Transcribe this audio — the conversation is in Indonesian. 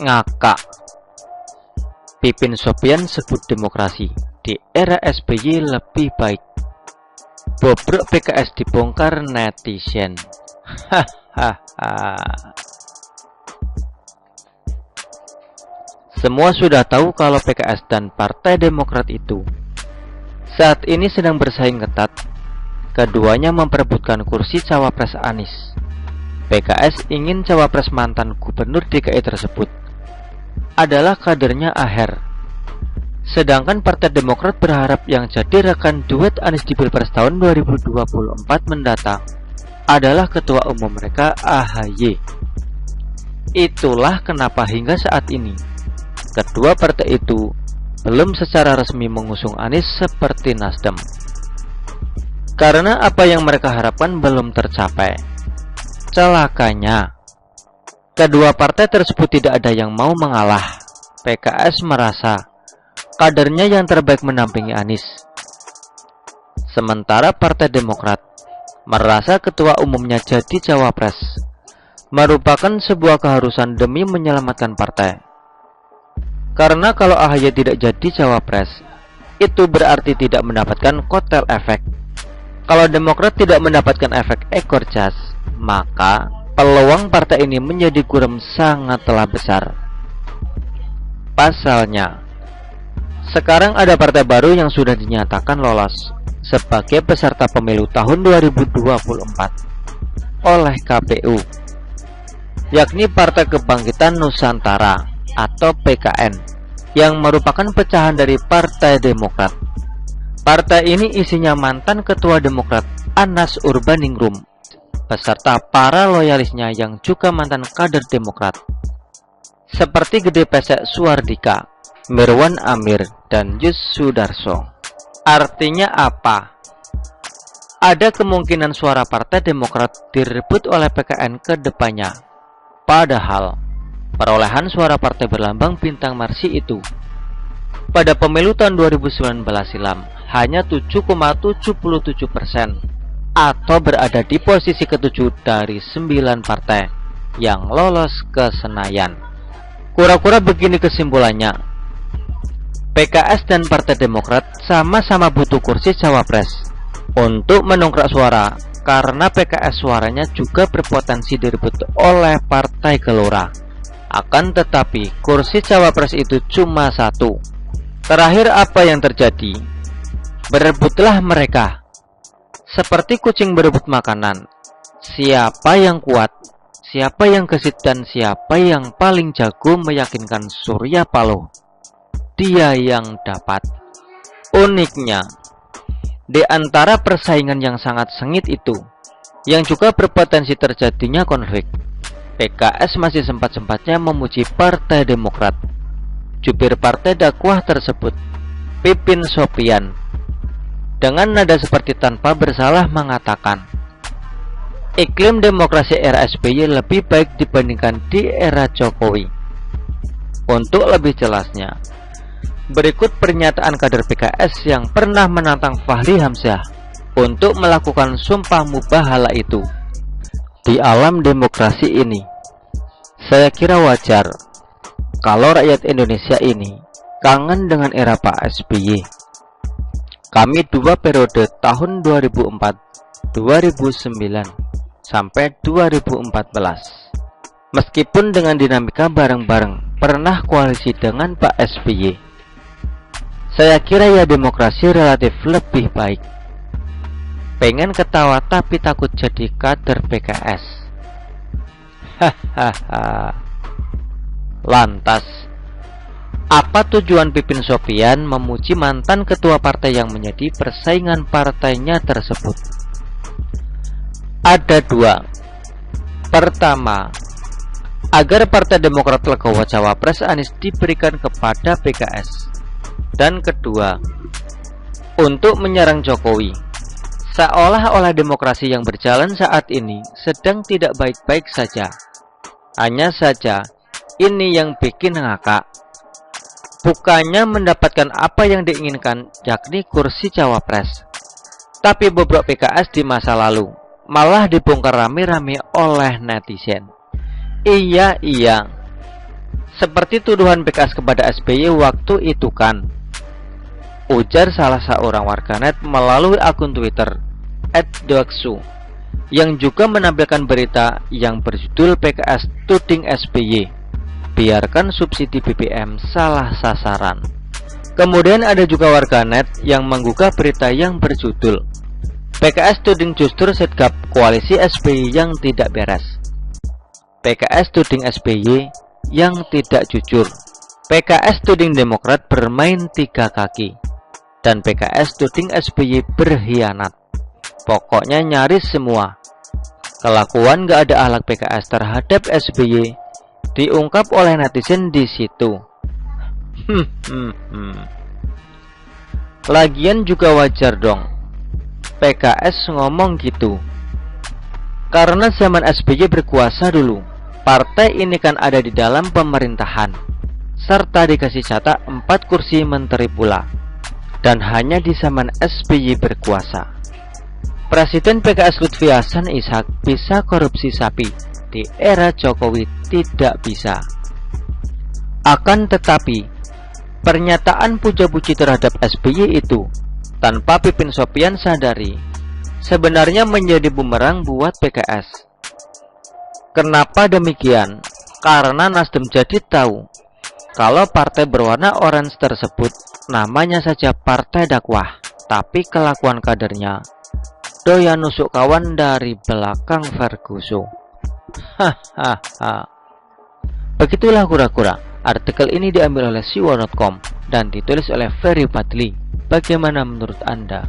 Ngakak. Pipin Sopian sebut demokrasi di era SBY lebih baik. Bobrok PKS dibongkar netizen. Hahaha. Semua sudah tahu kalau PKS dan Partai Demokrat itu saat ini sedang bersaing ketat. Keduanya memperebutkan kursi cawapres Anies. PKS ingin cawapres mantan gubernur DKI tersebut adalah kadernya Aher. Sedangkan Partai Demokrat berharap yang jadi rekan duet Anies di Pilpres tahun 2024 mendatang adalah ketua umum mereka AHY. Itulah kenapa hingga saat ini kedua partai itu belum secara resmi mengusung Anies seperti Nasdem. Karena apa yang mereka harapkan belum tercapai. Celakanya, kedua partai tersebut tidak ada yang mau mengalah. PKS merasa kadernya yang terbaik mendampingi Anies. Sementara Partai Demokrat merasa ketua umumnya jadi cawapres merupakan sebuah keharusan demi menyelamatkan partai. Karena kalau AHY tidak jadi cawapres, itu berarti tidak mendapatkan kotel efek. Kalau Demokrat tidak mendapatkan efek ekor jas, maka peluang partai ini menjadi gurem sangatlah besar. Pasalnya, sekarang ada partai baru yang sudah dinyatakan lolos sebagai peserta pemilu tahun 2024 oleh KPU, yakni Partai Kebangkitan Nusantara atau PKN, yang merupakan pecahan dari Partai Demokrat. Partai ini isinya mantan Ketua Demokrat Anas Urbaningrum beserta para loyalisnya yang juga mantan kader Demokrat seperti Gede Pesek Suardika, Mirwan Amir, dan Yus Sudarso. Artinya apa? Ada kemungkinan suara Partai Demokrat direbut oleh PKN ke depannya. Padahal perolehan suara partai berlambang bintang Marsi itu pada pemilu tahun 2019 silam hanya 7,77% atau berada di posisi ke-7 dari 9 partai yang lolos ke Senayan. Kura-kura begini kesimpulannya. PKS dan Partai Demokrat sama-sama butuh kursi cawapres untuk mendongkrak suara, karena PKS suaranya juga berpotensi direbut oleh Partai Gelora. Akan tetapi kursi cawapres itu cuma satu. Terakhir apa yang terjadi? Berebutlah mereka seperti kucing berebut makanan. Siapa yang kuat, siapa yang gesit, dan siapa yang paling jago meyakinkan Surya Paloh, dia yang dapat. Uniknya, di antara persaingan yang sangat sengit itu, yang juga berpotensi terjadinya konflik, PKS masih sempat-sempatnya memuji Partai Demokrat. Jubir partai dakwah tersebut, Pipin Sopian, dengan nada seperti tanpa bersalah mengatakan, iklim demokrasi era SBY lebih baik dibandingkan di era Jokowi. Untuk lebih jelasnya, berikut pernyataan kader PKS yang pernah menantang Fahri Hamzah untuk melakukan sumpah mubahala itu. Di alam demokrasi ini, saya kira wajar kalau rakyat Indonesia ini kangen dengan era Pak SBY. Kami 2 periode tahun 2004, 2009, sampai 2014. Meskipun dengan dinamika bareng-bareng pernah koalisi dengan Pak SBY, saya kira ya demokrasi relatif lebih baik. Pengen ketawa tapi takut jadi kader PKS. Hahaha. Lantas, apa tujuan Pipin Sopian memuji mantan ketua partai yang menjadi persaingan partainya tersebut? Ada dua. Pertama, agar Partai Demokrat legowo cawapres Anies diberikan kepada PKS. Dan kedua, untuk menyerang Jokowi. Seolah-olah demokrasi yang berjalan saat ini sedang tidak baik-baik saja. Hanya saja, ini yang bikin ngakak. Bukannya mendapatkan apa yang diinginkan, yakni kursi cawapres, Tapi bobrok PKS di masa lalu malah dibongkar rame-rame oleh netizen. Iya, seperti tuduhan PKS kepada SBY waktu itu kan, ujar salah seorang warganet melalui akun Twitter @doaksu yang juga menampilkan berita yang berjudul PKS tuding SBY, biarkan subsidi BBM salah sasaran. Kemudian ada juga warganet yang menggugah berita yang berjudul PKS tuding justru setgap koalisi SBY yang tidak beres. PKS tuding SBY yang tidak jujur. PKS tuding Demokrat bermain tiga kaki. Dan PKS tuding SBY berkhianat. Pokoknya nyaris semua. Kelakuan gak ada akhlak PKS terhadap SBY diungkap oleh netizen di situ. Lagian juga wajar dong PKS ngomong gitu, karena zaman SBY berkuasa dulu, partai ini kan ada di dalam pemerintahan, serta dikasih jatah 4 kursi menteri pula. Dan hanya di zaman SBY berkuasa, Presiden PKS Lutfi Hasan Ishak bisa korupsi sapi. Di era Jokowi tidak bisa. Akan tetapi, pernyataan puja-puji terhadap SBY itu tanpa Pipin Sopian sadari sebenarnya menjadi bumerang buat PKS. Kenapa demikian? Karena Nasdem jadi tahu kalau partai berwarna orange tersebut namanya saja partai dakwah, tapi kelakuan kadernya doyan nusuk kawan dari belakang Ferguson. Begitulah kura-kura. Artikel ini diambil oleh siwo.com dan ditulis oleh Ferry Fadli. Bagaimana menurut Anda?